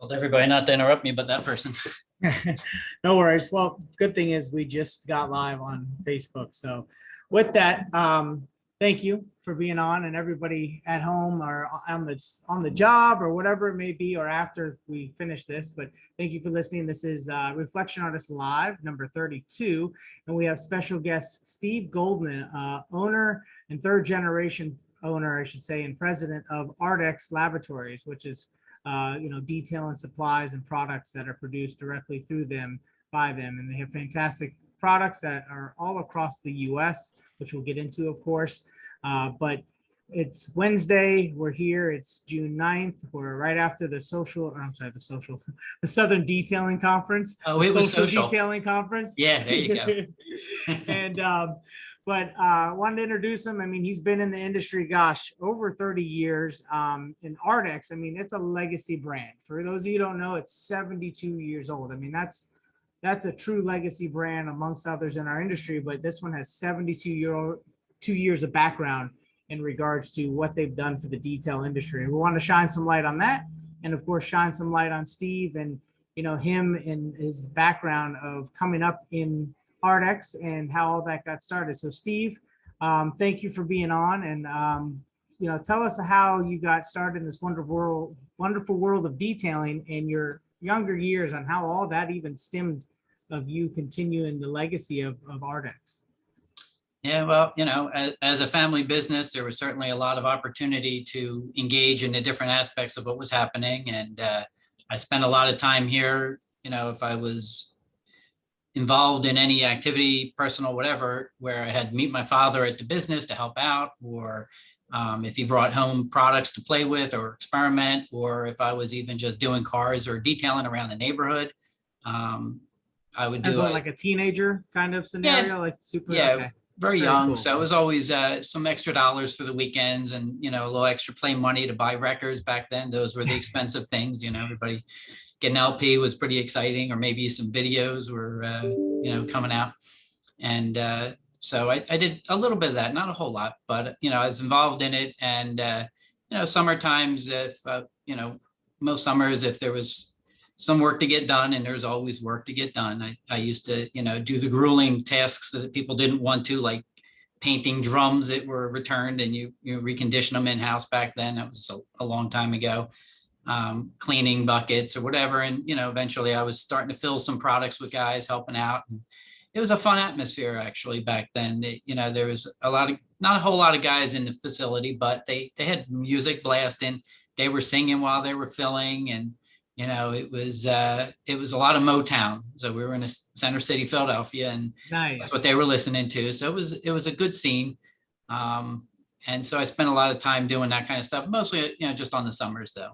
Told everybody not to interrupt me, but that person. No worries. Well, good thing is we just got live on Facebook. So with that, thank you for being on, and everybody at home or on the job or whatever it may be, or after we finish this. But thank you for listening. This is Reflection Artist Live number 32, and we have special guest Steve Goldman, owner and third generation owner, I should say, and president of Ardex Laboratories, which is detail and supplies and products that are produced directly through them, by them. And they have fantastic products that are all across the US, which we'll get into, of course. But it's Wednesday. We're here. It's June 9th. We're right after the the Southern Detailing Conference. Oh, it was social. Detailing Conference. Yeah, there you go. And but wanted to introduce him. I mean, he's been in the industry, gosh, over 30 years. In Ardex, I mean, it's a legacy brand. For those of you who don't know, it's 72 years old. I mean, that's a true legacy brand amongst others in our industry. But this one has 2 years of background in regards to what they've done for the detail industry. We want to shine some light on that, and of course, shine some light on Steve and him and his background of coming up in Ardex and how all that got started. So Steve, thank you for being on, and tell us how you got started in this wonderful world of detailing in your younger years, on how all that even stemmed of you continuing the legacy of Ardex. Yeah, well, as a family business, there was certainly a lot of opportunity to engage in the different aspects of what was happening. And I spent a lot of time here. If I was involved in any activity, personal, whatever, where I had to meet my father at the business to help out, or if he brought home products to play with or experiment, or if I was even just doing cars or detailing around the neighborhood, I would do like a teenager kind of scenario, yeah, like super. Yeah, okay. very young. Cool. So it was always some extra dollars for the weekends, and a little extra play money to buy records back then. Those were the expensive things. Everybody getting LP was pretty exciting, or maybe some videos were coming out. And so I did a little bit of that, not a whole lot, but I was involved in it. And summer times, if most summers, if there was some work to get done, and there's always work to get done, I used to do the grueling tasks that people didn't want to, like painting drums that were returned, and you recondition them in-house back then. That was a long time ago. Cleaning buckets or whatever. And, eventually I was starting to fill some products with guys helping out. And it was a fun atmosphere actually back then. There was not a whole lot of guys in the facility, but they had music blasting. They were singing while they were filling. And, it was a lot of Motown. So we were in Center City, Philadelphia, and nice. That's what they were listening to. So it was a good scene. And so I spent a lot of time doing that kind of stuff, mostly, just on the summers though.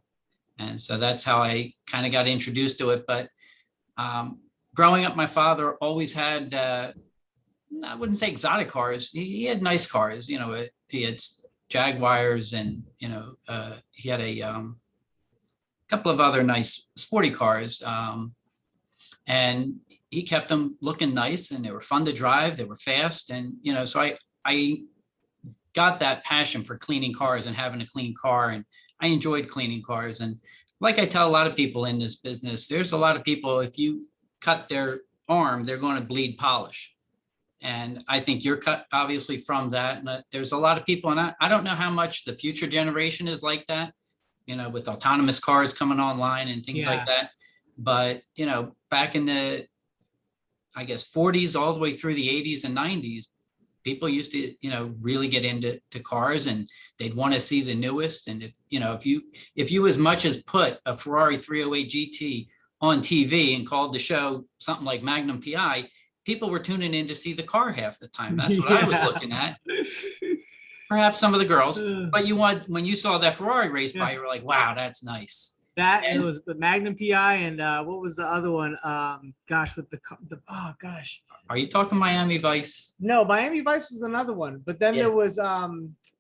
And so that's how I kind of got introduced to it. But growing up, my father always had, I wouldn't say exotic cars. He had nice cars. He had Jaguars, and, he had a couple of other nice sporty cars. And he kept them looking nice, and they were fun to drive. They were fast. And, so I got that passion for cleaning cars and having a clean car. And I enjoyed cleaning cars. And like I tell a lot of people in this business, there's a lot of people, if you cut their arm, they're going to bleed polish. And I think you're cut obviously from that. And there's a lot of people, and I don't know how much the future generation is like that, with autonomous cars coming online and things like that. But, back in the, I guess, 40s all the way through the 80s and 90s, people used to, really get into cars, and they'd want to see the newest. And if you as much as put a Ferrari 308 GT on TV and called the show something like Magnum PI, people were tuning in to see the car half the time. That's what I was looking at. Perhaps some of the girls, but when you saw that Ferrari race by, you were like, wow, that's nice. It was the Magnum PI, and what was the other one? Gosh, with the oh gosh. Are you talking Miami Vice? No, Miami Vice was another one. But then there was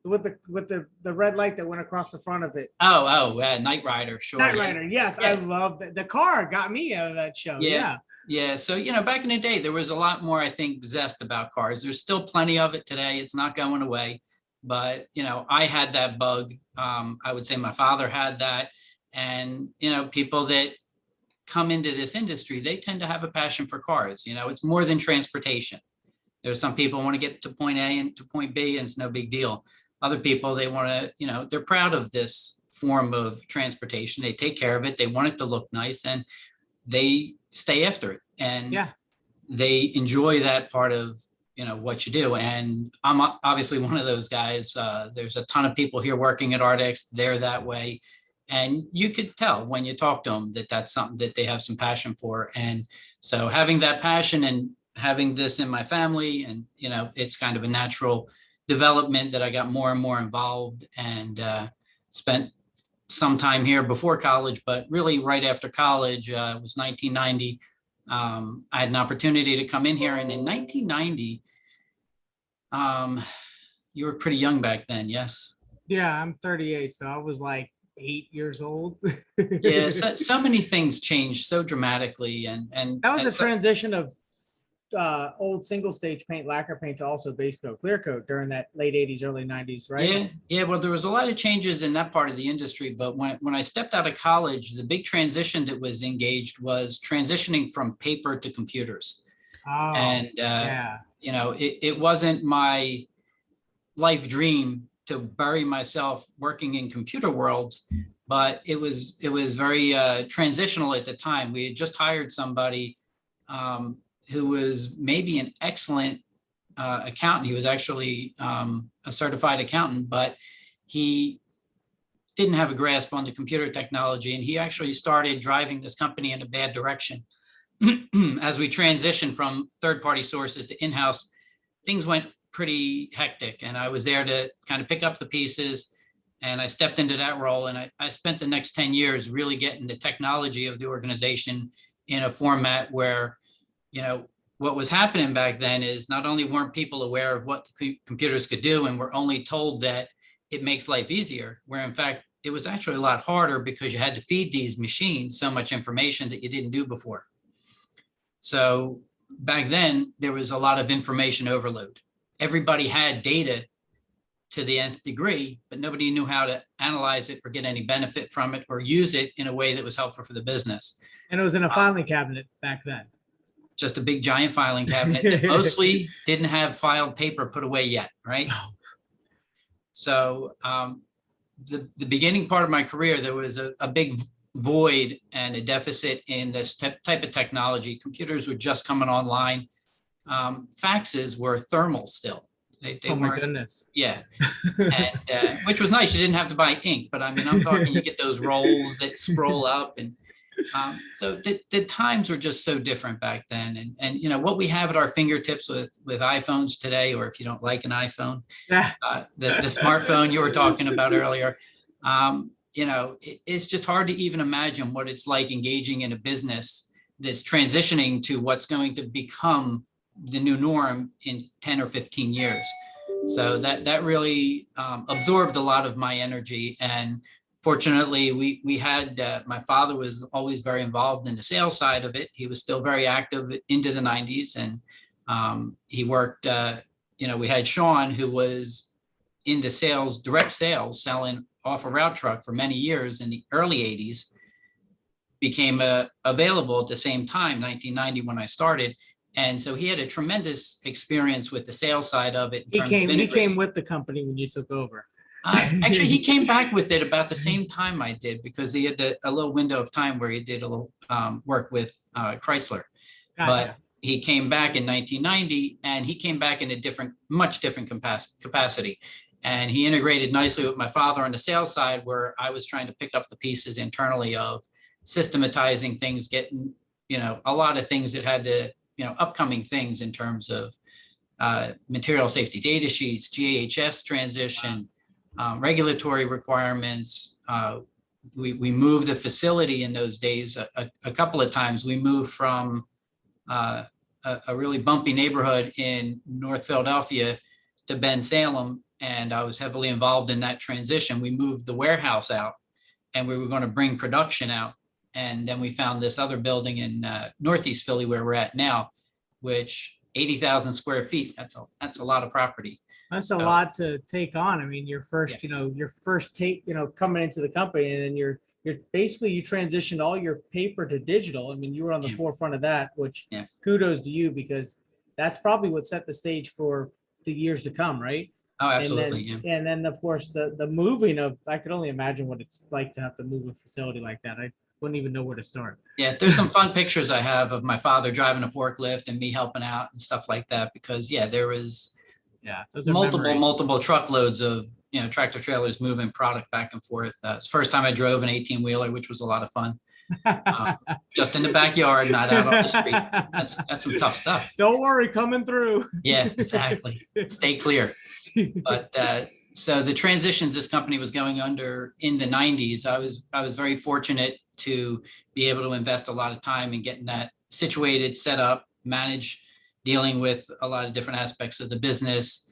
with the red light that went across the front of it. Knight Rider, sure. Knight Rider, yes, I love that. The car got me out of that show. Yeah. So back in the day, there was a lot more, I think, zest about cars. There's still plenty of it today. It's not going away. But I had that bug. I would say my father had that. And, people that come into this industry, they tend to have a passion for cars. It's more than transportation. There's some people want to get to point A and to point B, and it's no big deal. Other people, they want to, they're proud of this form of transportation. They take care of it. They want it to look nice, and they stay after it. And they enjoy that part of, what you do. And I'm obviously one of those guys. There's a ton of people here working at Ardex. They're that way. And you could tell when you talk to them that that's something that they have some passion for. And so having that passion and having this in my family, and, it's kind of a natural development that I got more and more involved, and spent some time here before college, but really right after college, it was 1990. I had an opportunity to come in here, and in 1990, you were pretty young back then, yes? Yeah, I'm 38, so I was like 8 years old. Yeah, so many things changed so dramatically, and That was and a transition of old single stage paint, lacquer paint, to also base coat, clear coat during that late 80s, early 90s, right? Yeah. Well, there was a lot of changes in that part of the industry, but when I stepped out of college, the big transition that was engaged was transitioning from paper to computers. Oh, And yeah. it wasn't my life dream to bury myself working in computer worlds, but it was very transitional at the time. We had just hired somebody who was maybe an excellent accountant. He was actually a certified accountant, but he didn't have a grasp on the computer technology, and he actually started driving this company in a bad direction. As we transitioned from third-party sources to in-house, things went pretty hectic, and I was there to kind of pick up the pieces, and I stepped into that role, and I spent the next 10 years really getting the technology of the organization in a format where, what was happening back then is not only weren't people aware of what the computers could do, and were only told that it makes life easier, where in fact, it was actually a lot harder because you had to feed these machines so much information that you didn't do before. So back then, there was a lot of information overload. Everybody had data to the nth degree, but nobody knew how to analyze it or get any benefit from it or use it in a way that was helpful for the business. And it was in a filing cabinet back then. Just a big giant filing cabinet that mostly didn't have filed paper put away yet, right? So the beginning part of my career, there was a big void and a deficit in this type of technology. Computers were just coming online. Faxes were thermal still. They Oh my weren't- goodness. Yeah, and which was nice. You didn't have to buy ink, but I mean, I'm talking you get those rolls that scroll up, and so the times were just so different back then. And what we have at our fingertips with iPhones today, or if you don't like an iPhone, the smartphone you were talking about earlier, it's just hard to even imagine what it's like engaging in a business that's transitioning to what's going to become the new norm in 10 or 15 years. So that really absorbed a lot of my energy. And fortunately, we had, my father was always very involved in the sales side of it. He was still very active into the 90s. And he worked, we had Sean, who was in the sales, direct sales, selling off a route truck for many years in the early 80s, became available at the same time, 1990, when I started. And so he had a tremendous experience with the sales side of it. He came with the company when you took over. Actually, he came back with it about the same time I did, because he had a little window of time where he did a little work with Chrysler. Gotcha. But he came back in 1990, and he came back in a much different capacity. And he integrated nicely with my father on the sales side, where I was trying to pick up the pieces internally of systematizing things, getting, a lot of things that had to, upcoming things in terms of material safety data sheets, GHS transition, regulatory requirements. We moved the facility in those days a couple of times. We moved from a really bumpy neighborhood in North Philadelphia to Bensalem, and I was heavily involved in that transition. We moved the warehouse out, and we were going to bring production out. And then we found this other building in Northeast Philly, where we're at now, which 80,000 square feet, that's a lot of property. That's a lot to take on. I mean, your first, Yeah. your first take, coming into the company, and then you're you transitioned all your paper to digital. I mean, you were on the Yeah. forefront of that, which Yeah. kudos to you, because that's probably what set the stage for the years to come, right? Oh, absolutely. Yeah. And then of course the moving of, I could only imagine what it's like to have to move a facility like that. I wouldn't even know where to start. Yeah, there's some fun pictures I have of my father driving a forklift and me helping out and stuff like that, because yeah, there was Yeah, those are memories. multiple truckloads of, tractor trailers moving product back and forth. It's the first time I drove an 18-wheeler, which was a lot of fun. Just in the backyard, not out on the street. That's some tough stuff. Don't worry, coming through. Yeah, exactly. Stay clear. But so the transitions this company was going under in the 90s, I was very fortunate to be able to invest a lot of time in getting that situated, set up, manage, dealing with a lot of different aspects of the business.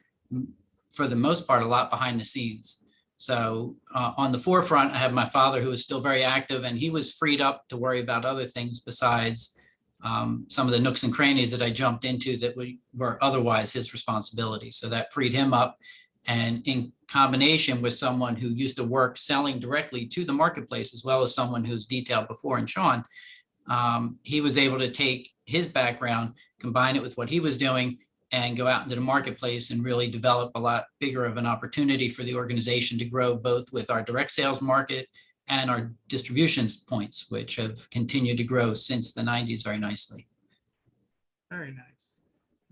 For the most part, a lot behind the scenes. So on the forefront, I have my father, who is still very active, and he was freed up to worry about other things besides some of the nooks and crannies that I jumped into that were otherwise his responsibility. So that freed him up. And in combination with someone who used to work selling directly to the marketplace, as well as someone who's detailed before, and Sean, he was able to take his background, combine it with what he was doing, and go out into the marketplace and really develop a lot bigger of an opportunity for the organization to grow, both with our direct sales market and our distribution points, which have continued to grow since the 90s very nicely. Very nice.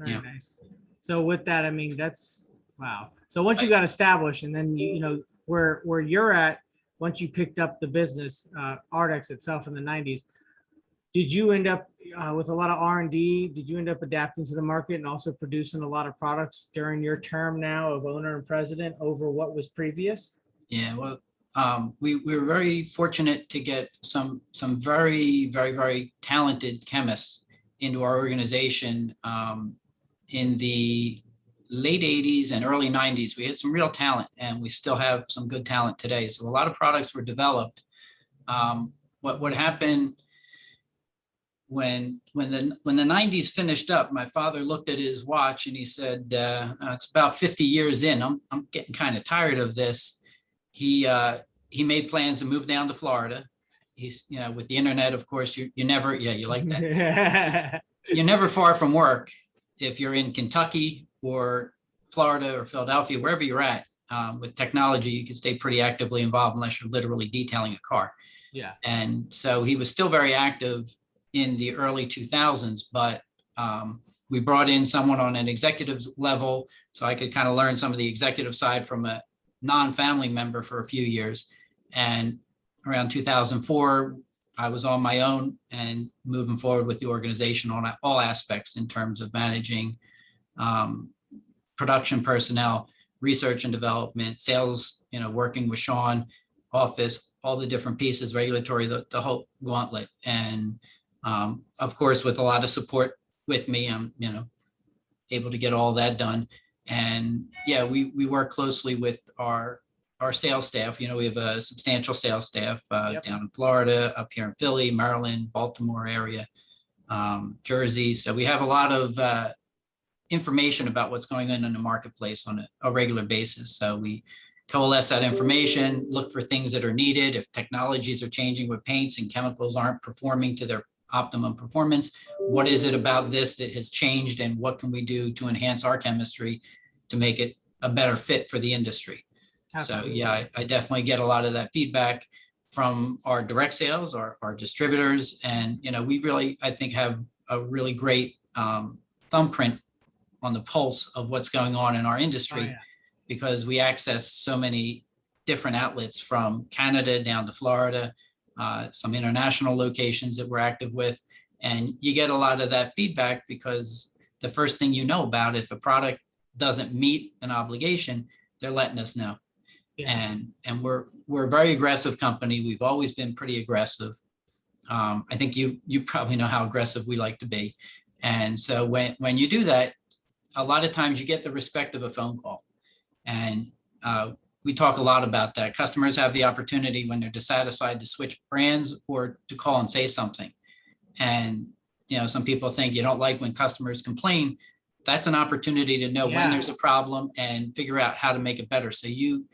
Very nice. So with that, I mean, that's wow. So once you got established, and then you know where you're at, once you picked up the business, Ardex itself in the 90s, did you end up with a lot of R&D? Did you end up adapting to the market and also producing a lot of products during your term now of owner and president over what was previous? Yeah, well, we were very fortunate to get some very, very, very talented chemists into our organization in the late 80s and early 90s. We had some real talent, and we still have some good talent today. So a lot of products were developed. What happened when the 90s finished up, my father looked at his watch and he said, it's about 50 years in. I'm getting kind of tired of this. He made plans to move down to Florida. He's, with the internet, of course, you never, yeah, you like that. You're never far from work. If you're in Kentucky or Florida or Philadelphia, wherever you're at, with technology, you can stay pretty actively involved unless you're literally detailing a car. Yeah. And so he was still very active in the early 2000s, but we brought in someone on an executive level, so I could kind of learn some of the executive side from a non-family member for a few years. And around 2004, I was on my own and moving forward with the organization on all aspects in terms of managing production personnel, research and development, sales, working with Sean, office, all the different pieces, regulatory, the whole gauntlet. And of course, with a lot of support with me, I'm, able to get all that done. And yeah, we work closely with our sales staff. We have a substantial sales staff Yep. down in Florida, up here in Philly, Maryland, Baltimore area, Jersey. So we have a lot of information about what's going on in the marketplace on a regular basis. So we coalesce that information, look for things that are needed. If technologies are changing with paints and chemicals aren't performing to their optimum performance, what is it about this that has changed, and what can we do to enhance our chemistry to make it a better fit for the industry? Absolutely. So yeah, I definitely get a lot of that feedback from our direct sales, our distributors, and we really, I think, have a really great thumbprint on the pulse of what's going on in our industry. Oh, yeah. Because we access so many different outlets from Canada down to Florida, some international locations that we're active with. And you get a lot of that feedback, because the first thing you know about, if a product doesn't meet an obligation, they're letting us know. Yeah. And we're a very aggressive company. We've always been pretty aggressive. I think you probably know how aggressive we like to be. And so when you do that, a lot of times you get the respect of a phone call. And we talk a lot about that. Customers have the opportunity, when they're dissatisfied, to switch brands or to call and say something. And some people think you don't like when customers complain. that's an opportunity to know when Yeah. there's a problem and figure out how to make it better. So you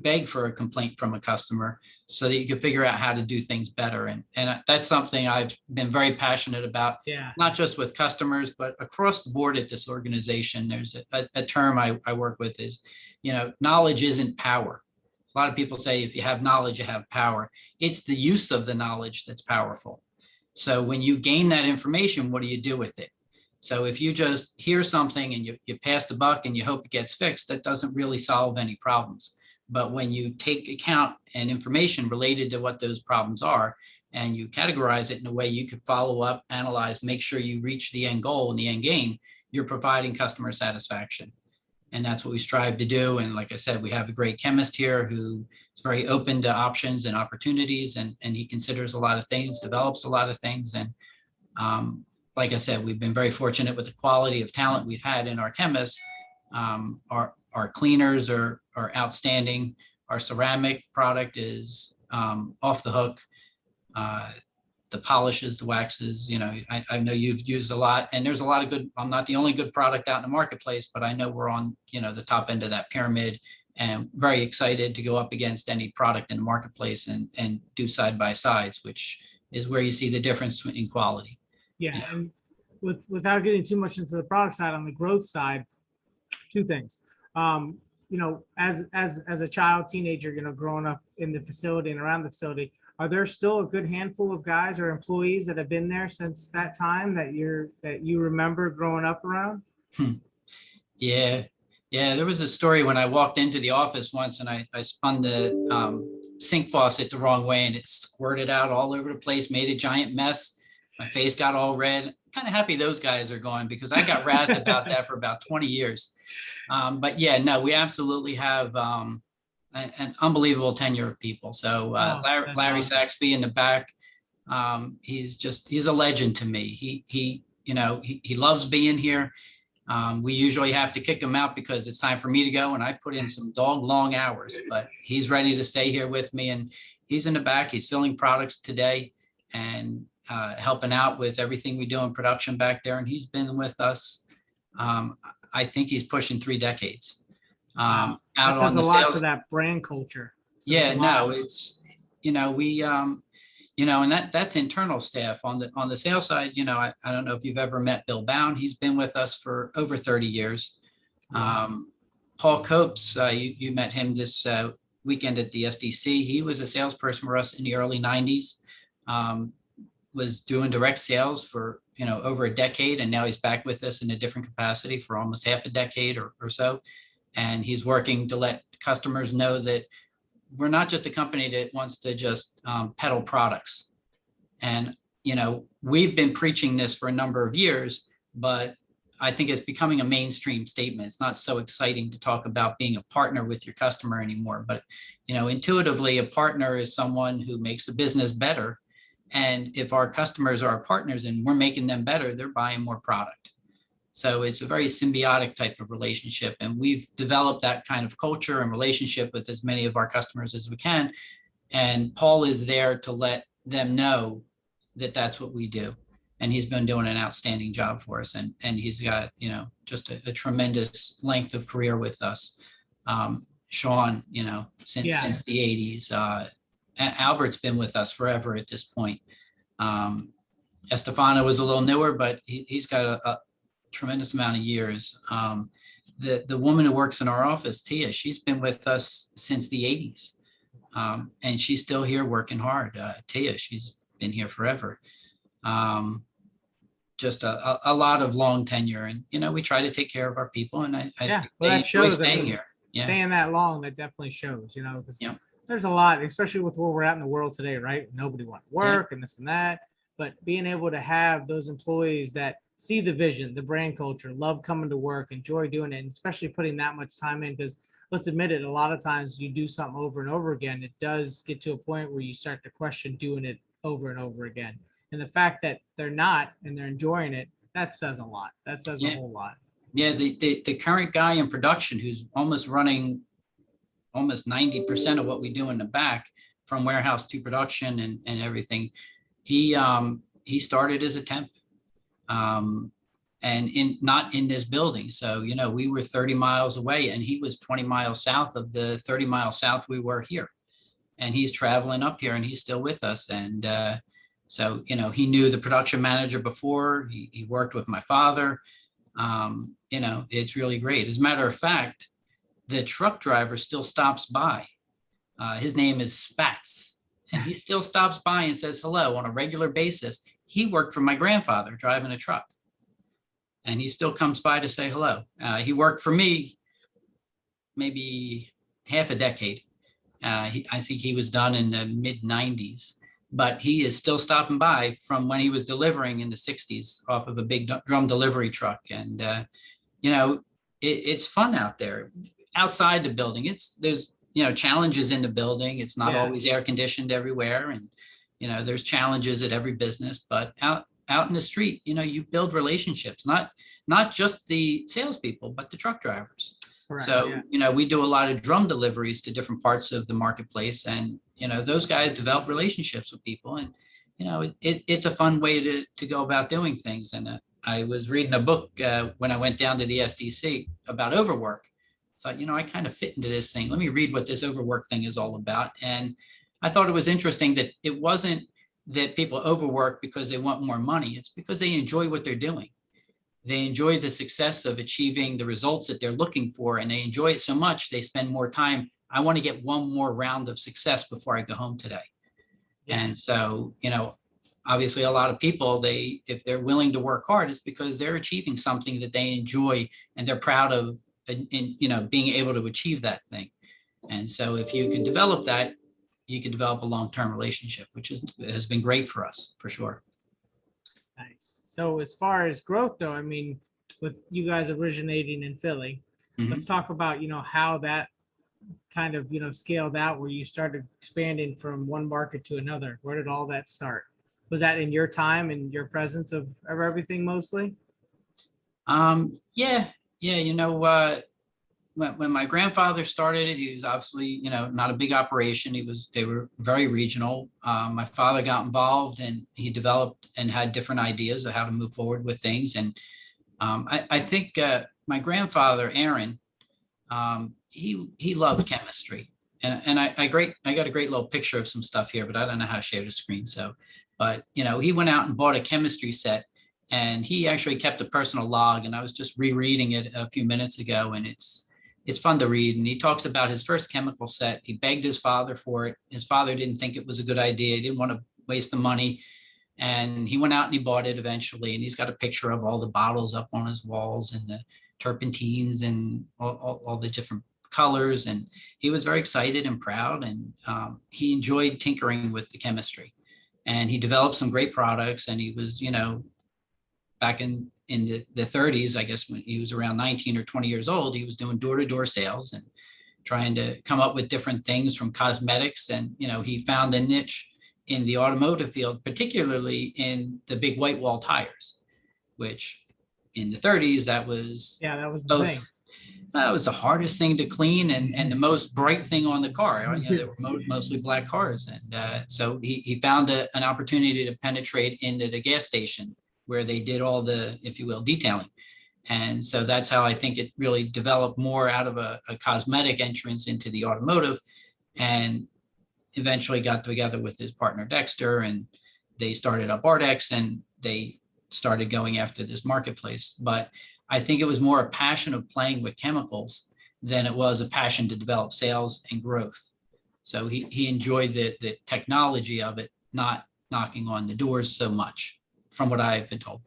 beg for a complaint from a customer so that you can figure out how to do things better. And that's something I've been very passionate about, Yeah. not just with customers, but across the board at this organization. There's a term I work with is, knowledge isn't power. A lot of people say if you have knowledge, you have power. It's the use of the knowledge that's powerful. So when you gain that information, what do you do with it? So if you just hear something and you pass the buck and you hope it gets fixed, that doesn't really solve any problems. But when you take account and information related to what those problems are, and you categorize it in a way you could follow up, analyze, make sure you reach the end goal and the end game, you're providing customer satisfaction. And that's what we strive to do. And like I said, we have a great chemist here who is very open to options and opportunities, and he considers a lot of things, develops a lot of things. And like I said, we've been very fortunate with the quality of talent we've had in our chemists. Our cleaners are outstanding. Our ceramic product is off the hook. The polishes, the waxes, I know you've used a lot, and there's a lot of good. I'm not the only good product out in the marketplace, but I know we're on, the top end of that pyramid, and very excited to go up against any product in the marketplace and do side by sides, which is where you see the difference in quality. Yeah, and without getting too much into the product side, on the growth side, two things. As a child, teenager, growing up in the facility and around the facility, are there still a good handful of guys or employees that have been there since that time that you remember growing up around? Yeah. There was a story when I walked into the office once and I spun the sink faucet the wrong way and it squirted out all over the place, made a giant mess. My face got all red. Kind of happy those guys are gone because I got razzed about that for about 20 years. But yeah, no, we absolutely have an unbelievable tenure of people. So Larry awesome. Saxby in the back, he's a legend to me. He loves being here. We usually have to kick him out because it's time for me to go, and I put in some dog long hours, but he's ready to stay here with me, and he's in the back. He's filling products today and helping out with everything we do in production back there. And he's been with us. I think he's pushing 3 decades. Wow. Out that says on the a lot sales. for that brand culture. Yeah, no, it's, we, and that's internal staff on the sales side. I don't know if you've ever met Bill Bound. He's been with us for over 30 years. Paul Copes, you met him this weekend at the SDC. He was a salesperson for us in the early 90s, was doing direct sales for, over a decade. And now he's back with us in a different capacity for almost half a decade or so. And he's working to let customers know that we're not just a company that wants to just peddle products. And, we've been preaching this for a number of years, but I think it's becoming a mainstream statement. It's not so exciting to talk about being a partner with your customer anymore. But, intuitively, a partner is someone who makes a business better. And if our customers are our partners and we're making them better, they're buying more product. So it's a very symbiotic type of relationship. And we've developed that kind of culture and relationship with as many of our customers as we can. And Paul is there to let them know that that's what we do. And he's been doing an outstanding job for us. And he's got, just a tremendous length of career with us. Sean, since the 80s. Albert's been with us forever at this point. Estefano was a little newer, but he's got a tremendous amount of years. The woman who works in our office, Tia, she's been with us since the 80s. And she's still here working hard. Tia, she's been here forever. Just a lot of long tenure. And, we try to take care of our people. And I think they enjoy staying here. Yeah. Staying that long, that definitely shows, because there's a lot, especially with where we're at in the world today, right? Nobody wants to work and this and that. But being able to have those employees that see the vision, the brand culture, love coming to work, enjoy doing it, and especially putting that much time in, because let's admit it, a lot of times you do something over and over again, it does get to a point where you start to question doing it over and over again. And the fact that they're not and they're enjoying it, that says a lot. That says a whole lot. Yeah, the current guy in production who's almost running almost 90% of what we do in the back, from warehouse to production and everything, he started as a temp. and not in this building. So, we were 30 miles away and he was 20 miles south of the 30 miles south we were here. And he's traveling up here and he's still with us. And so, he knew the production manager before. He worked with my father. It's really great. As a matter of fact, the truck driver still stops by. His name is Spats, and he still stops by and says hello on a regular basis. He worked for my grandfather driving a truck, and he still comes by to say hello. He worked for me maybe half a decade. I think he was done in the mid 90s, but he is still stopping by from when he was delivering in the 60s off of a big drum delivery truck. And, it's fun out there outside the building. There's challenges in the building. It's not always air conditioned everywhere. And, there's challenges at every business, but out in the street, you build relationships, not just the salespeople, but the truck drivers. Correct, so, we do a lot of drum deliveries to different parts of the marketplace, and, those guys develop relationships with people, and, it's a fun way to go about doing things. And I was reading a book when I went down to the SDC about overwork. Thought, I kind of fit into this thing. Let me read what this overwork thing is all about. And I thought it was interesting that it wasn't that people overwork because they want more money. It's because they enjoy what they're doing. They enjoy the success of achieving the results that they're looking for, and they enjoy it so much they spend more time. I want to get one more round of success before I go home today. And so, obviously a lot of people, if they're willing to work hard, it's because they're achieving something that they enjoy and they're proud of, being able to achieve that thing. And so if you can develop that, you can develop a long-term relationship, which has been great for us, for sure. Nice. So as far as growth, though, I mean, with you guys originating in Philly, let's talk about, how that kind of, scaled out, where you started expanding from one market to another. Where did all that start? Was that in your time and your presence of everything mostly? Yeah. When my grandfather started it, he was obviously, not a big operation. They were very regional. My father got involved and he developed and had different ideas of how to move forward with things. And I think my grandfather, Aaron, he loved chemistry. And I got a great little picture of some stuff here, but I don't know how to share the screen. But he went out and bought a chemistry set, and he actually kept a personal log. And I was just rereading it a few minutes ago, and it's fun to read. And he talks about his first chemical set. He begged his father for it. His father didn't think it was a good idea. He didn't want to waste the money. And he went out and he bought it eventually. And he's got a picture of all the bottles up on his walls and the turpentines and all the different colors. And he was very excited and proud. And he enjoyed tinkering with the chemistry. And he developed some great products. And he was, back in the 30s, I guess when he was around 19 or 20 years old, he was doing door-to-door sales and trying to come up with different things from cosmetics. And, he found a niche in the automotive field, particularly in the big white wall tires, which in the 30s, that was the thing. That was the hardest thing to clean and the most bright thing on the car. They were mostly black cars. And so he found an opportunity to penetrate into the gas station where they did all the, if you will, detailing. And so that's how I think it really developed more out of a cosmetic entrance into the automotive, and eventually got together with his partner Dexter, and they started up Ardex, and they started going after this marketplace. But I think it was more a passion of playing with chemicals than it was a passion to develop sales and growth. So he enjoyed the technology of it, not knocking on the doors so much, from what I've been told.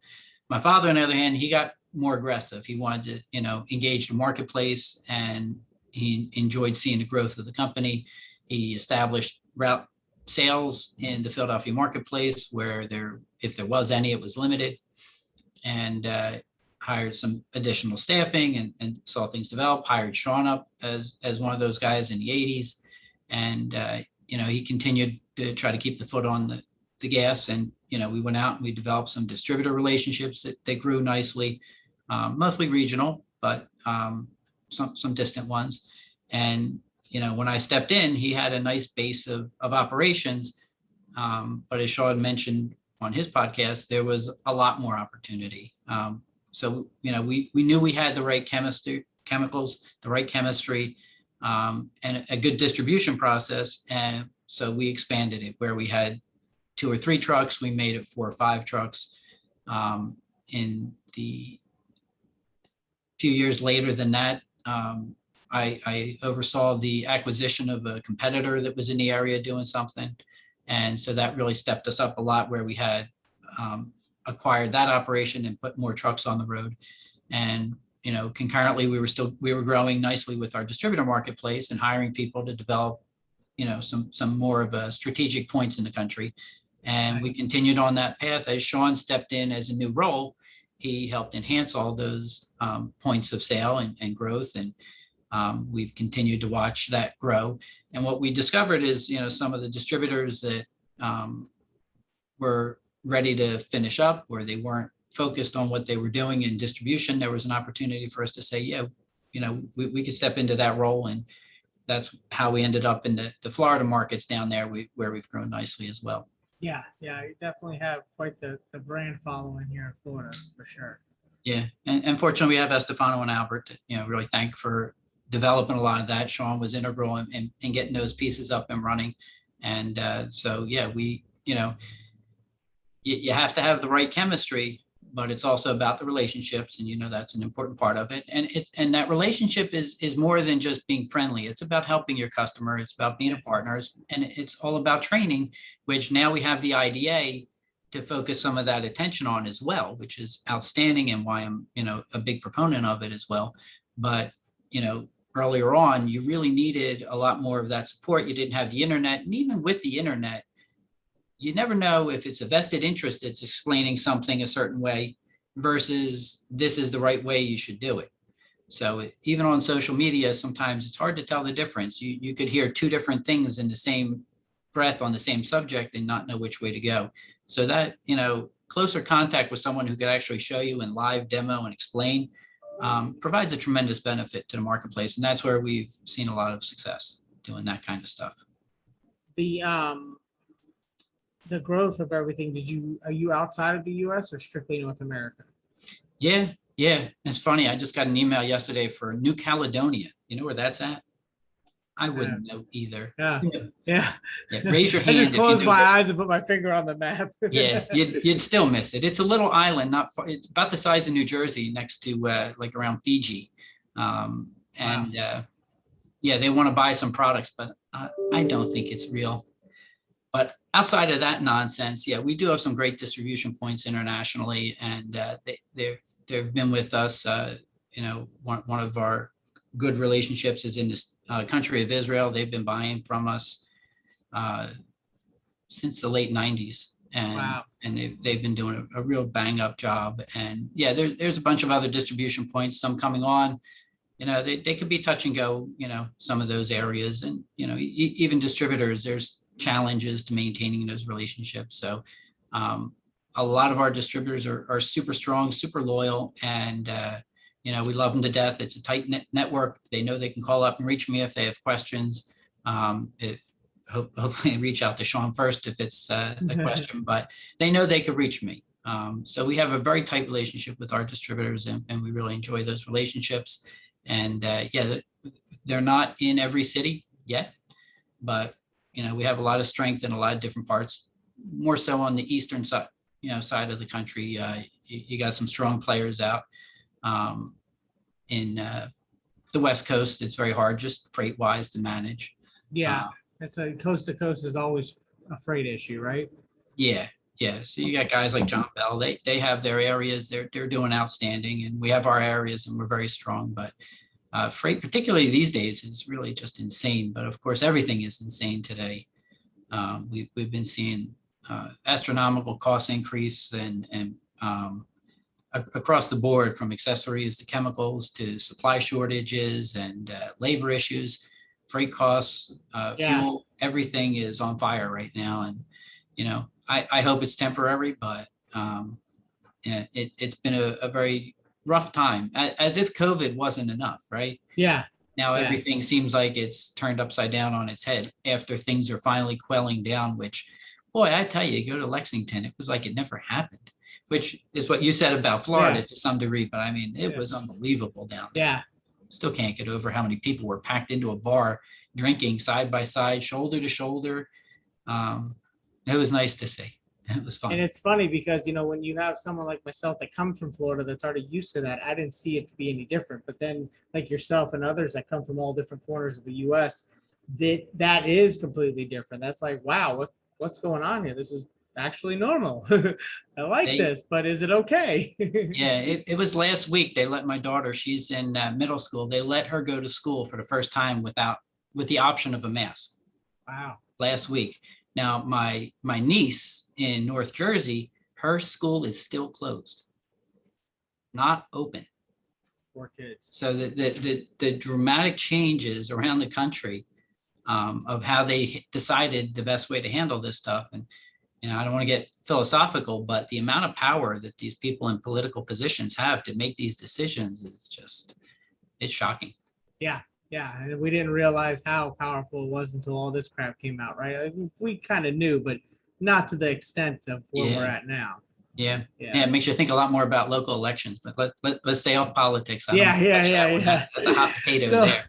My father, on the other hand, he got more aggressive. He wanted to, engage the marketplace, and he enjoyed seeing the growth of the company. He established route sales in the Philadelphia marketplace, where if there was any, it was limited, and hired some additional staffing and saw things develop, hired Sean up as one of those guys in the 80s. And, he continued to try to keep the foot on the gas. And, we went out and we developed some distributor relationships that grew nicely, mostly regional, but some distant ones. And, when I stepped in, he had a nice base of operations. But as Sean mentioned on his podcast, there was a lot more opportunity. so, we knew we had the right chemicals, the right chemistry, and a good distribution process. And so we expanded it where we had 2 or 3 trucks, we made it 4 or 5 trucks. In the few years later than that, I oversaw the acquisition of a competitor that was in the area doing something. And so that really stepped us up a lot, where we had acquired that operation and put more trucks on the road. And, concurrently, we were growing nicely with our distributor marketplace and hiring people to develop, some more of a strategic points in the country. And we continued on that path. As Sean stepped in as a new role, he helped enhance all those points of sale and growth. And we've continued to watch that grow. And what we discovered is, some of the distributors that were ready to finish up, or they weren't focused on what they were doing in distribution, there was an opportunity for us to say, yeah, we could step into that role. And that's how we ended up in the Florida markets down there, where we've grown nicely as well. Yeah, you definitely have quite the brand following here in Florida, for sure. Yeah, and fortunately, we have Estefano and Albert to, really thank for developing a lot of that. Sean was integral in getting those pieces up and running. And so, yeah, we, you have to have the right chemistry, but it's also about the relationships, and that's an important part of it. And that relationship is more than just being friendly. It's about helping your customer. It's about being a partner, and it's all about training, which now we have the IDA to focus some of that attention on as well, which is outstanding, and why I'm, a big proponent of it as well. But, earlier on, you really needed a lot more of that support. You didn't have the internet, and even with the internet, you never know if it's a vested interest that's explaining something a certain way versus this is the right way you should do it. So even on social media, sometimes it's hard to tell the difference. You could hear 2 different things in the same breath on the same subject and not know which way to go. So that, closer contact with someone who could actually show you and live demo and explain provides a tremendous benefit to the marketplace. And that's where we've seen a lot of success doing that kind of stuff. The growth of everything, are you outside of the US or strictly North America? Yeah. It's funny. I just got an email yesterday for New Caledonia. You know where that's at? I wouldn't know either. Yeah. Raise your hand. I just closed my eyes and put my finger on the map. Yeah, you'd still miss it. It's a little island, not far. It's about the size of New Jersey, next to like around Fiji. Yeah, they want to buy some products, but I don't think it's real. But outside of that nonsense, yeah, we do have some great distribution points internationally, and they've been with us. One of our good relationships is in this country of Israel. They've been buying from us since the late 90s, and they've been doing a real bang up job. And yeah, there's a bunch of other distribution points, some coming on. They could be touch and go. Some of those areas, and even distributors, there's challenges to maintaining those relationships. So a lot of our distributors are super strong, super loyal, and we love them to death. It's a tight network. They know they can call up and reach me if they have questions. Hopefully reach out to Sean first if it's a question, but they know they could reach me. So we have a very tight relationship with our distributors, and we really enjoy those relationships. And they're not in every city yet, but we have a lot of strength in a lot of different parts, more so on the eastern side, side of the country. You got some strong players out. In the West Coast, it's very hard, just freight wise, to manage. Yeah, it's a coast to coast is always a freight issue, right? Yeah. So you got guys like John Bell. They have their areas. They're doing outstanding, and we have our areas, and we're very strong. But freight, particularly these days, is really just insane. But of course, everything is insane today. We've been seeing astronomical cost increase and across the board, from accessories to chemicals to supply shortages and labor issues, freight costs, fuel, everything is on fire right now. And, I hope it's temporary, but it's been a very rough time, as if COVID wasn't enough, right? Yeah. Now everything seems like it's turned upside down on its head after things are finally quelling down, which, boy, I tell you, go to Lexington, it was like it never happened. which is what you said about Florida Yeah. to some degree, but I mean, it Yeah. was unbelievable down there. Yeah. Still can't get over how many people were packed into a bar, drinking side by side, shoulder to shoulder. It was nice to see. It was And fun. it's funny because, you know, when you have someone like myself that come from Florida that's already used to that, I didn't see it to be any different. But then like yourself and others that come from all different corners of the US, that is completely different. That's like, wow, what's going on here? This is actually normal. I like They, this, but is it okay? yeah, it was last week. They let my daughter, she's in middle school. They let her go to school for the first time with the option of a mask Wow. last week. Now, my niece in North Jersey, her school is still closed, not open. Poor kids. So the dramatic changes around the country of how they decided the best way to handle this stuff. And, you know, I don't want to get philosophical, but the amount of power that these people in political positions have to make these decisions is just, it's shocking. Yeah. Yeah. And we didn't realize how powerful it was until all this crap came out, right? Like, we kind of knew, but not to the extent of where we're Yeah. at now. Yeah. Yeah. Yeah. It makes you think a lot more about local elections, but let's stay off politics. I don't Yeah, wanna yeah, touch that yeah, one. yeah. That's a hot potato So, there.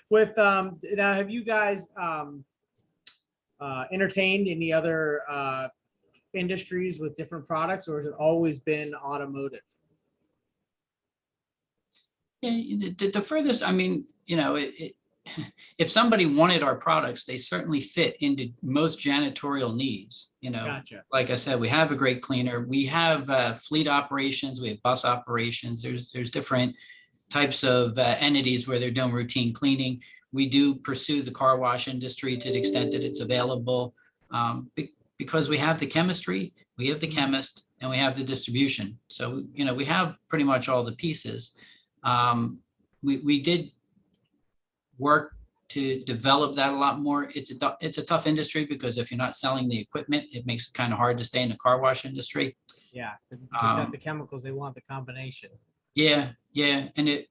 with now, have you guys entertained any other industries with different products, or has it always been automotive? Yeah, the furthest, I mean, you know, if somebody wanted our products, they certainly fit into most janitorial needs, you know. Gotcha. Like I said, we have a great cleaner. We have fleet operations, we have bus operations. There's different types of entities where they're doing routine cleaning. We do pursue the car wash industry to the extent that it's available, because we have the chemistry, we have the chemist, and we have the distribution. So, you know, we have pretty much all the pieces. We did work to develop that a lot more. It's a tough industry because if you're not selling the equipment, it makes it kind of hard to stay in the car wash industry. Yeah, because you just got the chemicals, they want the combination. Yeah, yeah, and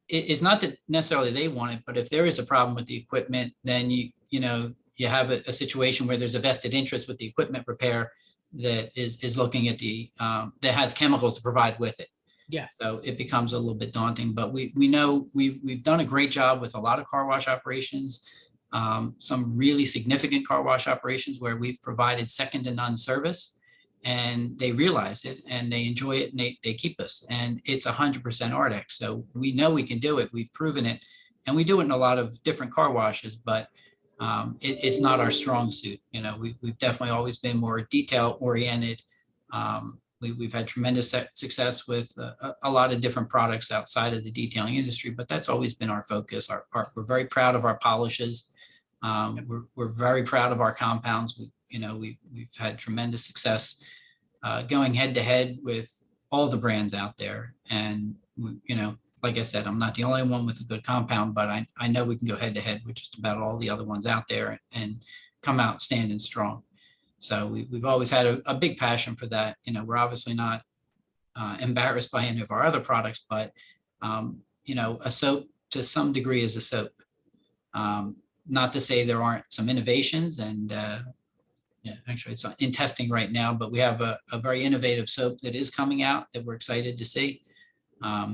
it's not that necessarily they want it, but if there is a problem with the equipment, then you know you have a situation where there's a vested interest with the equipment repair that is looking at that has chemicals to provide with it. Yes. So it becomes a little bit daunting, but we know we've done a great job with a lot of car wash operations, some really significant car wash operations where we've provided second to none service, and they realize it and they enjoy it and they keep us. And it's 100% Ardex. So we know we can do it. We've proven it, and we do it in a lot of different car washes, but it's not our strong suit. You know, we've definitely always been more detail oriented. We've had tremendous success with a lot of different products outside of the detailing industry, but that's always been our focus. We're very proud of our polishes. We're very proud of our compounds. We've had tremendous success going head to head with all the brands out there. And, you know, like I said, I'm not the only one with a good compound, but I know we can go head to head with just about all the other ones out there and come out standing strong. So we've always had a big passion for that. You know, we're obviously not embarrassed by any of our other products, but, you know, a soap to some degree is a soap. Not to say there aren't some innovations, and yeah, actually it's in testing right now, but we have a very innovative soap that is coming out that we're excited to see.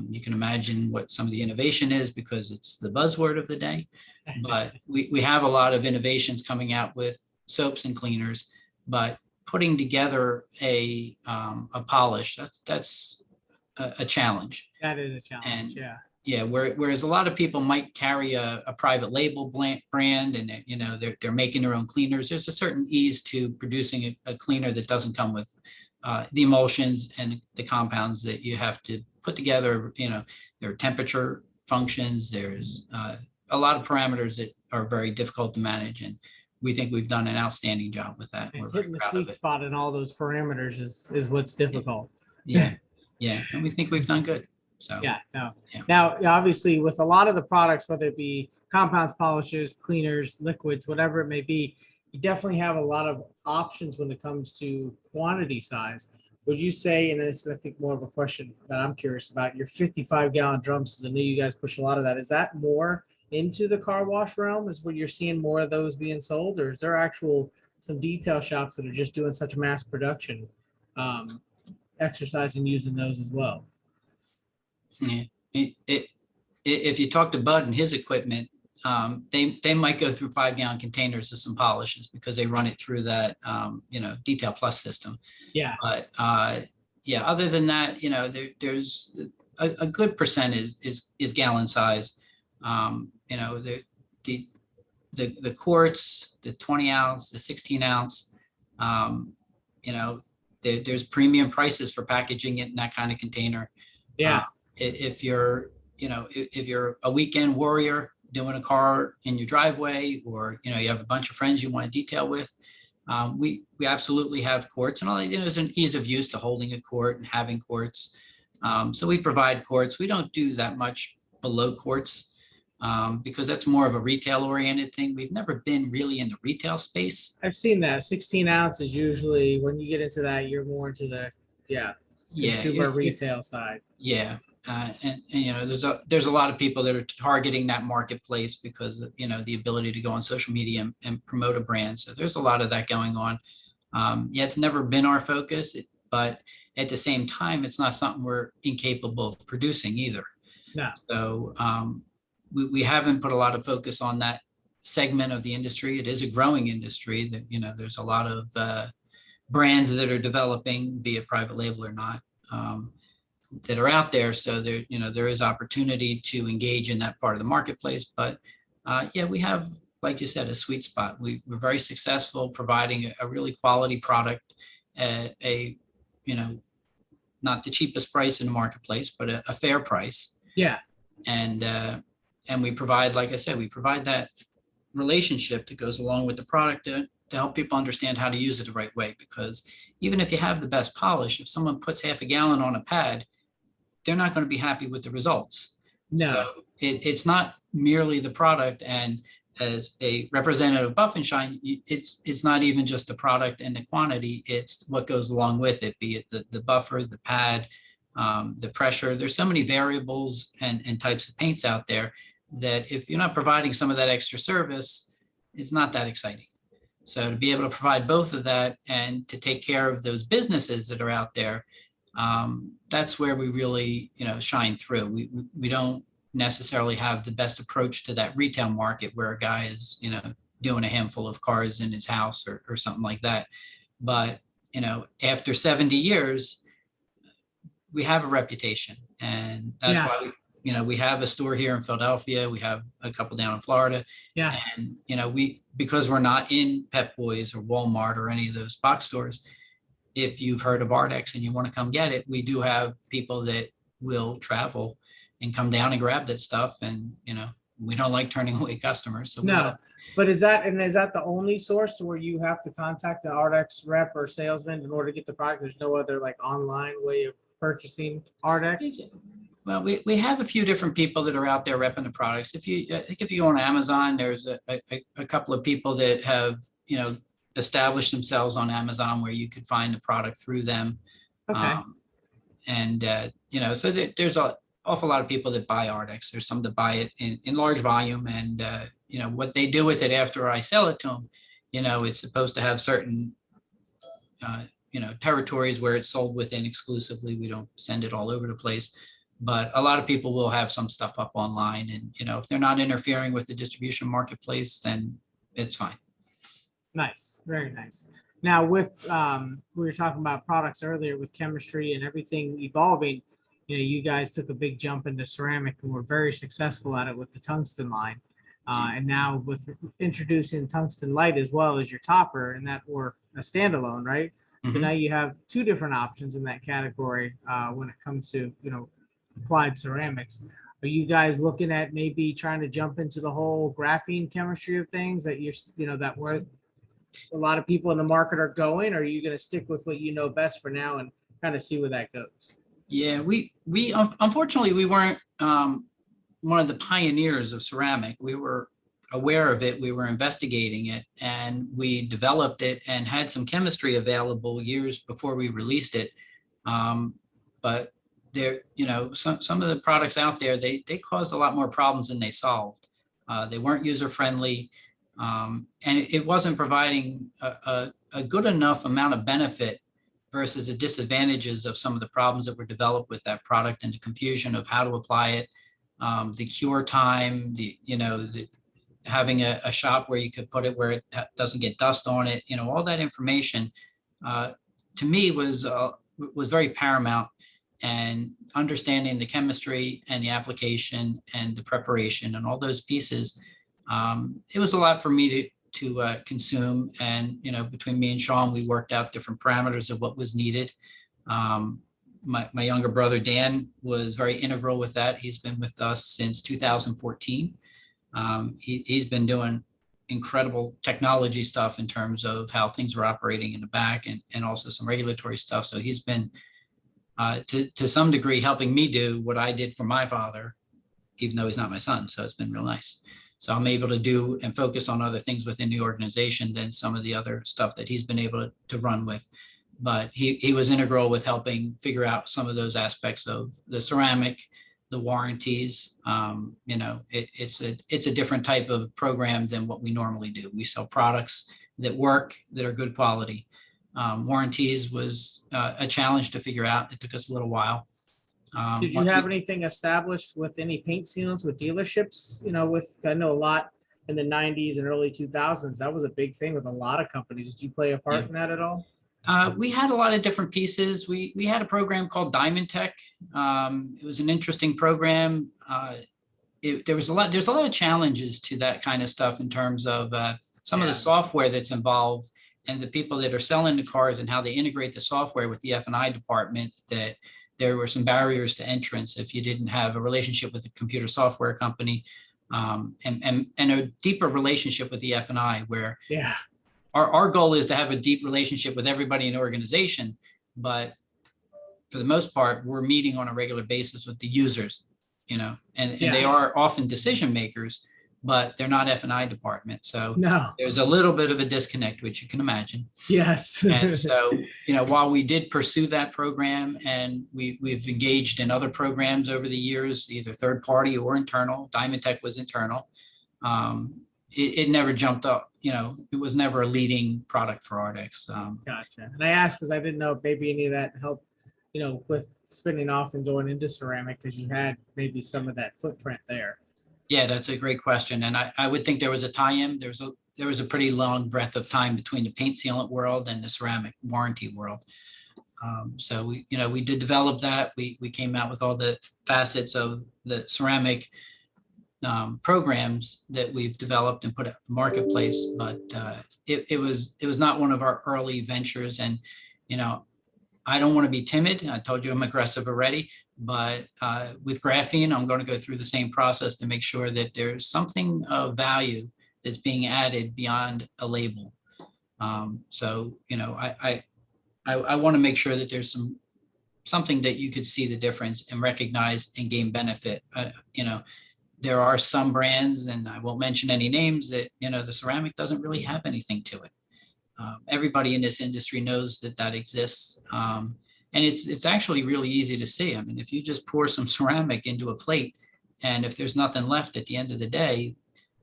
You can imagine what some of the innovation is because it's the buzzword of the day, but we have a lot of innovations coming out with soaps and cleaners, but putting together a polish, that's a challenge. That is a challenge, And yeah. yeah, whereas a lot of people might carry a private label brand and you know they're making their own cleaners. There's a certain ease to producing a cleaner that doesn't come with the emulsions and the compounds that you have to put together. You know, there are temperature functions. There's a lot of parameters that are very difficult to manage, and we think we've done an outstanding job with that. It's We're hitting the proud of sweet it. spot in all those parameters is what's difficult. Yeah, yeah, and we think we've done good. So Yeah, no. Yeah. Now, obviously, with a lot of the products, whether it be compounds, polishes, cleaners, liquids, whatever it may be, you definitely have a lot of options when it comes to quantity size. Would you say, and this is, I think, more of a question that I'm curious about, your 55-gallon drums, because I know you guys push a lot of that. Is that more into the car wash realm? Is what you're seeing more of those being sold? Or is there actual some detail shops that are just doing such mass production exercising using those as well. Yeah. If you talk to Bud and his equipment, they might go through 5-gallon containers of some polishes because they run it through that, Detail Plus system. Yeah. But yeah, other than that, there's a good percent is gallon size. The quarts, the 20 ounce, the 16 ounce, there's premium prices for packaging it in that kind of container. Yeah. If you're a weekend warrior doing a car in your driveway, or, you have a bunch of friends you want to detail with, we absolutely have quarts, and all there's an ease of use to holding a quart and having quarts. So we provide quarts. We don't do that much below quarts because that's more of a retail oriented thing. We've never been really in the retail space. I've seen that 16 ounce is usually, when you get into that, you're more into the consumer retail side. Yeah. And there's a lot of people that are targeting that marketplace because of, the ability to go on social media and promote a brand. So there's a lot of that going on. It's never been our focus, but at the same time, it's not something we're incapable of producing either. No. So we haven't put a lot of focus on that segment of the industry. It is a growing industry that, there's a lot of brands that are developing, be it private label or not, that are out there. So there is opportunity to engage in that part of the marketplace. But we have, like you said, a sweet spot. We're very successful providing a really quality product at a, not the cheapest price in the marketplace, but a fair price. Yeah. And we provide, like I said, we provide that relationship that goes along with the product to help people understand how to use it the right way. Because even if you have the best polish, if someone puts half a gallon on a pad, they're not going to be happy with the results. No. So it's not merely the product. And as a representative of Buff and Shine, it's not even just the product and the quantity, it's what goes along with it, be it the buffer, the pad, the pressure. There's so many variables and types of paints out there that if you're not providing some of that extra service, it's not that exciting. So to be able to provide both of that and to take care of those businesses that are out there, that's where we really, shine through. We don't necessarily have the best approach to that retail market where a guy is, doing a handful of cars in his house or something like that. But, after 70 years, we have a reputation, and that's why we have a store here in Philadelphia. We have a couple down in Florida. Yeah. And, because we're not in Pep Boys or Walmart or any of those box stores, if you've heard of Ardex and you want to come get it, we do have people that will travel and come down and grab that stuff. And, we don't like turning away customers. So no, but is that the only source where you have to contact the Ardex rep or salesman in order to get the product? There's no other online way of purchasing Ardex? Well, we have a few different people that are out there repping the products. I think if you go on Amazon, there's a couple of people that have, established themselves on Amazon where you could find the product through them. Okay. So there's an awful lot of people that buy Ardex. There's some that buy it in large volume, and what they do with it after I sell it to them, it's supposed to have certain, territories where it's sold within exclusively. We don't send it all over the place. But a lot of people will have some stuff up online, and if they're not interfering with the distribution marketplace, then it's fine. Nice, very nice. Now, with we were talking about products earlier, with chemistry and everything evolving, you guys took a big jump into ceramic and were very successful at it with the tungsten line, and now with introducing tungsten light as well as your topper, and that were a standalone, right? So now you have two different options in that category when it comes to applied ceramics. Are you guys looking at maybe trying to jump into the whole graphene chemistry of things that that where a lot of people in the market are going? Or are you going to stick with what you know best for now and kind of see where that goes? Yeah, we unfortunately we weren't one of the pioneers of ceramic. We were aware of it, we were investigating it, and we developed it and had some chemistry available years before we released it. But there, some of the products out there, they caused a lot more problems than they solved. They weren't user friendly, and it wasn't providing a good enough amount of benefit versus the disadvantages of some of the problems that were developed with that product and the confusion of how to apply it, the cure time, having a shop where you could put it where it doesn't get dust on it, all that information to me was very paramount. And understanding the chemistry and the application and the preparation and all those pieces, it was a lot for me to consume. And between me and Sean, we worked out different parameters of what was needed. My younger brother Dan was very integral with that. He's been with us since 2014. He's been doing incredible technology stuff in terms of how things are operating in the back, and also some regulatory stuff. So he's been to some degree helping me do what I did for my father, even though he's not my son. So it's been real nice. So I'm able to do and focus on other things within the organization than some of the other stuff that he's been able to run with. But he was integral with helping figure out some of those aspects of the ceramic, the warranties. It's a different type of program than what we normally do. We sell products that work, that are good quality. Warranties was a challenge to figure out. It took us a little while. Did you have anything established with any paint sealants with dealerships? I know a lot in the 90s and early 2000s, that was a big thing with a lot of companies. Did you play a part in that at all? We had a lot of different pieces. We had a program called Diamond-Tec. It was an interesting program. There's a lot of challenges to that kind of stuff in terms of some of the software that's involved and the people that are selling the cars and how they integrate the software with the F&I department, that there were some barriers to entrance if you didn't have a relationship with a computer software company, and a deeper relationship with the F&I, where our goal is to have a deep relationship with everybody in the organization. But for the most part, we're meeting on a regular basis with the users, and they are often decision makers, but they're not F&I department. So there's a little bit of a disconnect, which you can imagine. Yes. And so, while we did pursue that program, and we've engaged in other programs over the years, either third party or internal, Diamond-Tec was internal. It never jumped up, it was never a leading product for Ardex. Gotcha. And I asked because I didn't know if maybe any of that helped, with spinning off and going into ceramic, because you had maybe some of that footprint there. Yeah, that's a great question. And I would think there was a tie-in. There was a pretty long breadth of time between the paint sealant world and the ceramic warranty world. So we did develop that. We came out with all the facets of the ceramic programs that we've developed and put out in the marketplace. But it was not one of our early ventures. And I don't want to be timid. I told you I'm aggressive already. But with graphene, I'm going to go through the same process to make sure that there's something of value that's being added beyond a label. So I want to make sure that there's something that you could see the difference and recognize and gain benefit. There are some brands, and I won't mention any names, that the ceramic doesn't really have anything to it. Everybody in this industry knows that exists. And it's actually really easy to see. I mean, if you just pour some ceramic into a plate, and if there's nothing left at the end of the day,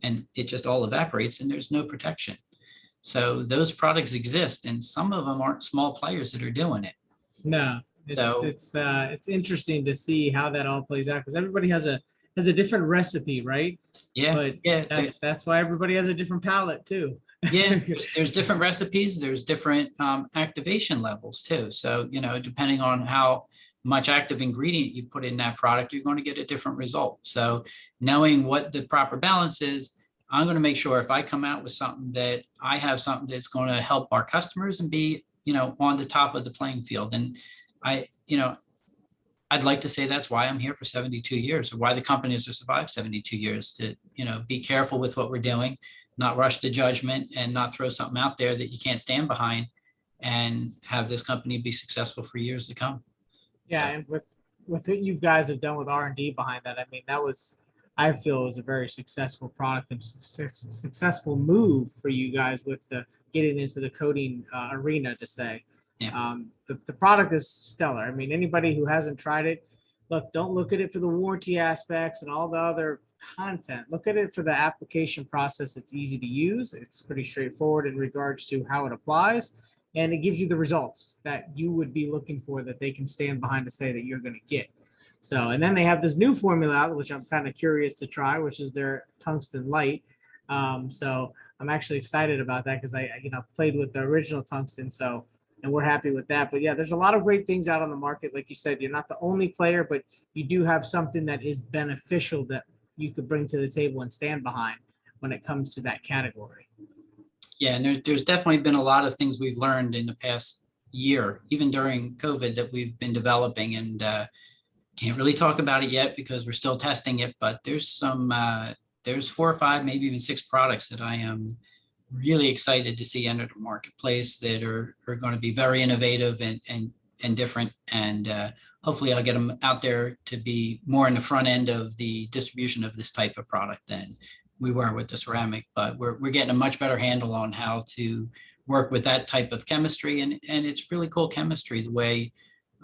and it just all evaporates, and there's no protection. So those products exist, and some of them aren't small players that are doing it. No, it's interesting to see how that all plays out, because everybody has a different recipe, right? Yeah, but that's why everybody has a different palate too. Yeah, there's different recipes. There's different activation levels too. So, depending on how much active ingredient you put in that product, you're going to get a different result. So knowing what the proper balance is, I'm going to make sure if I come out with something, that I have something that's going to help our customers and be, on the top of the playing field. And I'd like to say that's why I'm here for 72 years, or why the company has survived 72 years, to, be careful with what we're doing, not rush to judgment, and not throw something out there that you can't stand behind, and have this company be successful for years to come. Yeah. So. And with what you guys have done with R&D behind that, I mean, I feel was a very successful product and successful move for you guys with getting into the coating arena, to say. Yeah. The product is stellar. I mean, anybody who hasn't tried it, don't look at it for the warranty aspects and all the other content. Look at it for the application process. It's easy to use. It's pretty straightforward in regards to how it applies. and it gives you the results that you would be looking for, that they can stand behind to say that you're going to get. So, and then they have this new formula out, which I'm kind of curious to try, which is their tungsten light. So I'm actually excited about that because I played with the original tungsten. So, and we're happy with that. But yeah, there's a lot of great things out on the market. Like you said, you're not the only player, but you do have something that is beneficial that you could bring to the table and stand behind when it comes to that category. Yeah, and there's definitely been a lot of things we've learned in the past year, even during COVID, that we've been developing, and can't really talk about it yet because we're still testing it, but there's there's 4 or 5, maybe even 6 products that I am really excited to see enter the marketplace that are going to be very innovative and different. And hopefully I'll get them out there to be more in the front end of the distribution of this type of product than we were with the ceramic, but we're getting a much better handle on how to work with that type of chemistry. And it's really cool chemistry, the way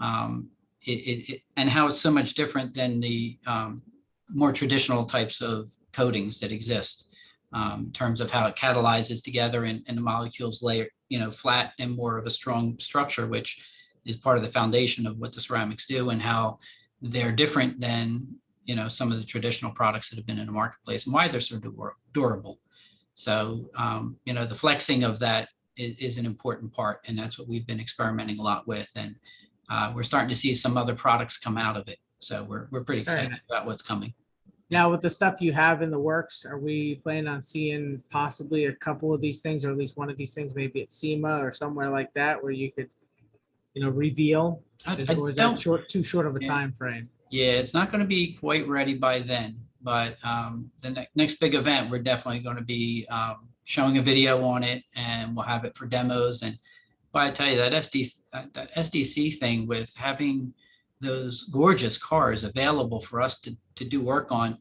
and how it's so much different than the more traditional types of coatings that exist, in terms of how it catalyzes together and the molecules lay, flat and more of a strong structure, which is part of the foundation of what the ceramics do, and how they're different than some of the traditional products that have been in the marketplace, and why they're so durable. So the flexing of that is an important part, and that's what we've been experimenting a lot with, and we're starting to see some other products come out of it. So we're pretty excited about what's coming. Now, with the stuff you have in the works, are we planning on seeing possibly a couple of these things, or at least one of these things, maybe at SEMA or somewhere like that, where you could, reveal? Or is that too short of a time frame? Yeah, it's not going to be quite ready by then, but the next big event, we're definitely going to be showing a video on it, and we'll have it for demos. And but I tell you, that SDC thing, with having those gorgeous cars available for us to do work on,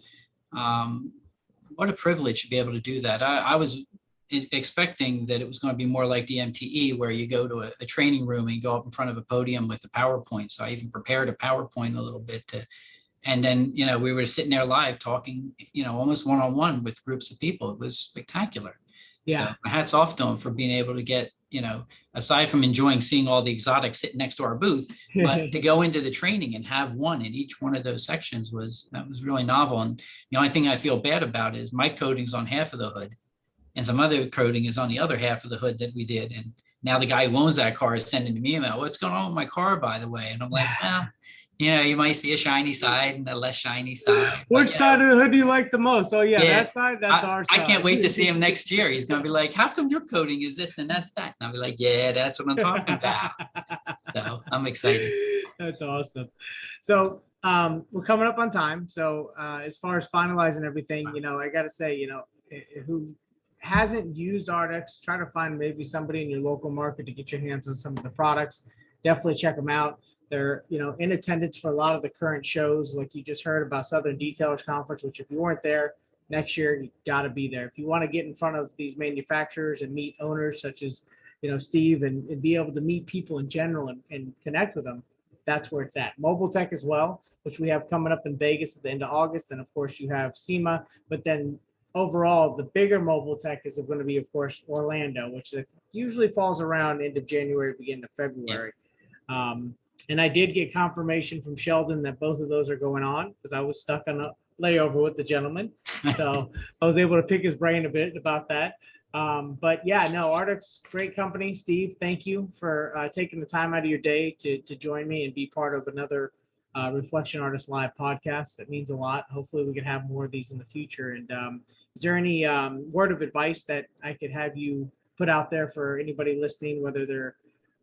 what a privilege to be able to do that. I was expecting that it was going to be more like the MTE, where you go to a training room and you go up in front of a podium with a PowerPoint. So I even prepared a PowerPoint a little bit and then, we were sitting there live talking, almost one-on-one with groups of people. It was spectacular. Yeah. So my hat's off to them for being able to get, aside from enjoying seeing all the exotics sitting next to our booth, but to go into the training and have one in each one of those sections was really novel. And the only thing I feel bad about is my coating's on half of the hood, and some other coating is on the other half of the hood that we did. And now the guy who owns that car is sending me an email, "What's going on with my car, by the way?" And I'm like, well, you might see a shiny side and a less shiny side. Which side of the hood do you like the most? Oh yeah, that side, that's our side. I can't wait to see him next year. He's going to be like, "How come your coating is this and that's that?" And I'll be like, "Yeah, that's what I'm talking about." So I'm excited. That's awesome. So we're coming up on time. So as far as finalizing everything, I got to say, who hasn't used Ardex, try to find maybe somebody in your local market to get your hands on some of the products. Definitely check them out. They're, in attendance for a lot of the current shows, like you just heard about Southern Detailers Conference, which if you weren't there next year, you got to be there. If you want to get in front of these manufacturers and meet owners such as, Steve, and be able to meet people in general and connect with them, that's where it's at. Mobile Tech as well, which we have coming up in Vegas at the end of August. And of course you have SEMA, but then overall, the bigger Mobile Tech is going to be, of course, Orlando, which usually falls around end of January, beginning of February. Yeah. And I did get confirmation from Sheldon that both of those are going on, because I was stuck on a layover with the gentleman. So I was able to pick his brain a bit about that. But yeah, no, Ardex, great company. Steve, thank you for taking the time out of your day to join me and be part of another Reflection Artist Live podcast. That means a lot. Hopefully we can have more of these in the future. And is there any word of advice that I could have you put out there for anybody listening, whether they're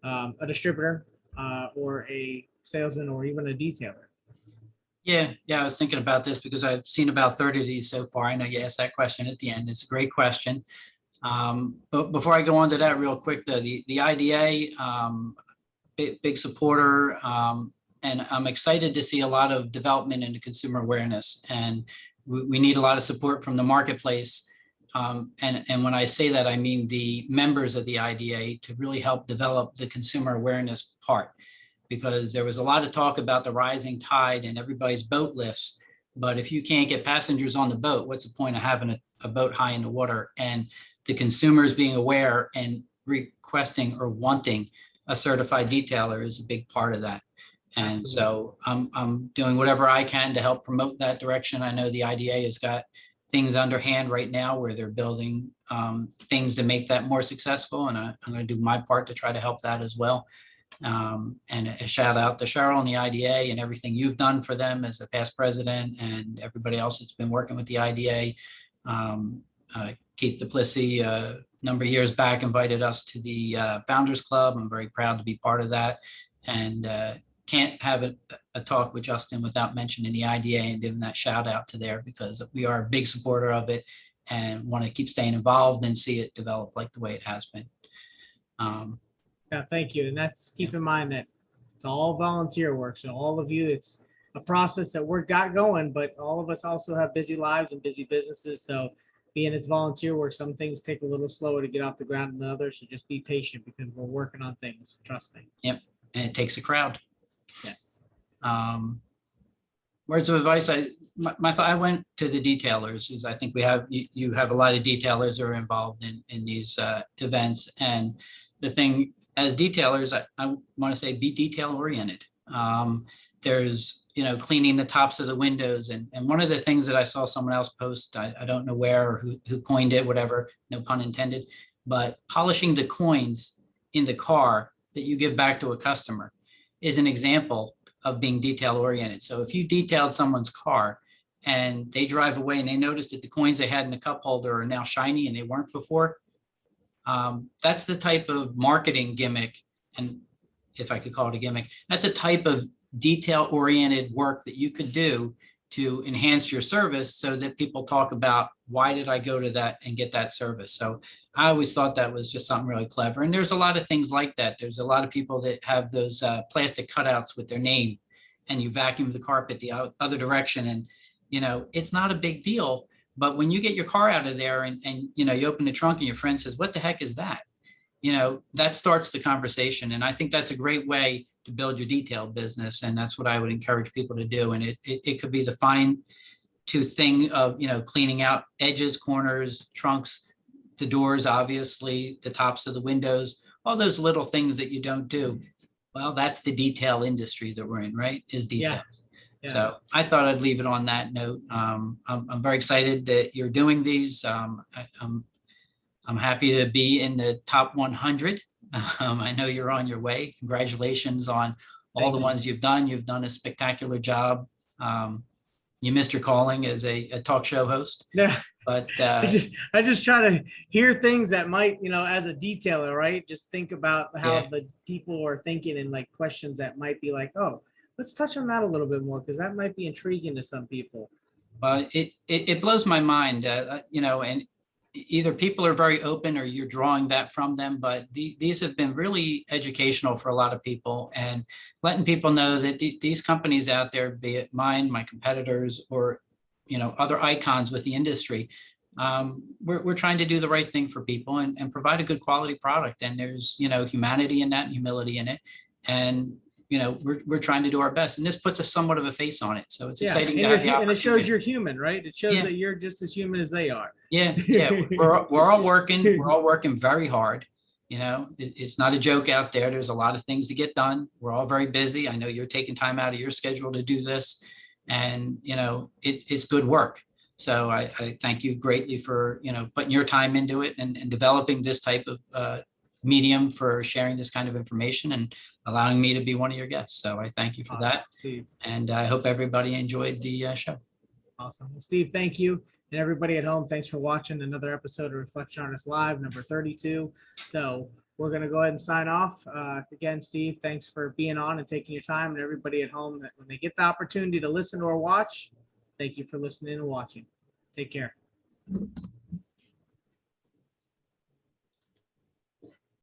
a distributor or a salesman or even a detailer? Yeah, I was thinking about this because I've seen about 30 of these so far. I know you asked that question at the end. It's a great question. But before I go on to that real quick, though, the IDA, big supporter, and I'm excited to see a lot of development into consumer awareness. And we need a lot of support from the marketplace. And when I say that, I mean the members of the IDA to really help develop the consumer awareness part, because there was a lot of talk about the rising tide and everybody's boat lifts. But if you can't get passengers on the boat, what's the point of having a boat high in the water? And the consumers being aware and requesting or wanting a certified detailer is a big part of that. And so I'm doing whatever I can to help promote that direction. I know the IDA has got things underhand right now where they're building things to make that more successful. And I'm going to do my part to try to help that as well. And a shout out to Cheryl and the IDA and everything you've done for them as a past president and everybody else that's been working with the IDA. Keith Duplessis, a number of years back, invited us to the Founders Club. I'm very proud to be part of that. And can't have a talk with Justin without mentioning the IDA and giving that shout out to there, because we are a big supporter of it and want to keep staying involved and see it develop like the way it has been. Yeah, thank you. And that's, keep in mind that it's all volunteer work. So all of you, it's a process that we're got going, but all of us also have busy lives and busy businesses. So being it's volunteer work, some things take a little slower to get off the ground than others. So just be patient because we're working on things. Trust me. Yep. And it takes a crowd. Yes. Words of advice. I went to the detailers, is I think you have a lot of detailers who are involved in these events. And the thing as detailers, I want to say be detail oriented. There's, cleaning the tops of the windows. And one of the things that I saw someone else post, I don't know where or who coined it, whatever, no pun intended, but polishing the coins in the car that you give back to a customer is an example of being detail oriented. So if you detailed someone's car and they drive away and they notice that the coins they had in the cup holder are now shiny and they weren't before, that's the type of marketing gimmick, and if I could call it a gimmick, that's a type of detail oriented work that you could do to enhance your service so that people talk about, why did I go to that and get that service? So I always thought that was just something really clever. And there's a lot of things like that. There's a lot of people that have those plastic cutouts with their name, and you vacuum the carpet the other direction. And, it's not a big deal. But when you get your car out of there and you open the trunk and your friend says, what the heck is that? That starts the conversation. And I think that's a great way to build your detail business. And that's what I would encourage people to do. And it could be the fine tooth thing of, cleaning out edges, corners, trunks, the doors, obviously, the tops of the windows, all those little things that you don't do. Well, that's the detail industry that we're in, right? Is detail. Yeah. Yeah. So I thought I'd leave it on that note. I'm very excited that you're doing these. I'm happy to be in the top 100. I know you're on your way. Congratulations on all the ones you've done. You've done a spectacular job. You missed your calling as a talk show host. Yeah. But I just try to hear things that might, as a detailer, right? Just think about how the people are thinking and like questions that might be like, oh, let's touch on that a little bit more, because that might be intriguing to some people. Well, it blows my mind, and either people are very open or you're drawing that from them, but these have been really educational for a lot of people, and letting people know that these companies out there, be it mine, my competitors, or other icons with the industry, we're trying to do the right thing for people and provide a good quality product. And there's humanity in that and humility in it, and we're trying to do our best, and this puts a somewhat of a face on it. So it's exciting to have the opportunity. And it shows you're human, right? It shows that you're just as human as they are. Yeah. We're all working. We're all working very hard. It's not a joke out there. There's a lot of things to get done. We're all very busy. I know you're taking time out of your schedule to do this, and it's good work. So I thank you greatly for putting your time into it and developing this type of medium for sharing this kind of information and allowing me to be one of your guests. So I thank you for that. Steve. And I hope everybody enjoyed the show. Awesome. Well, Steve, thank you. And everybody at home, thanks for watching another episode of Reflection Artist Live, number 32. So we're going to go ahead and sign off. Again, Steve, thanks for being on and taking your time. And everybody at home, that when they get the opportunity to listen or watch, thank you for listening and watching. Take care.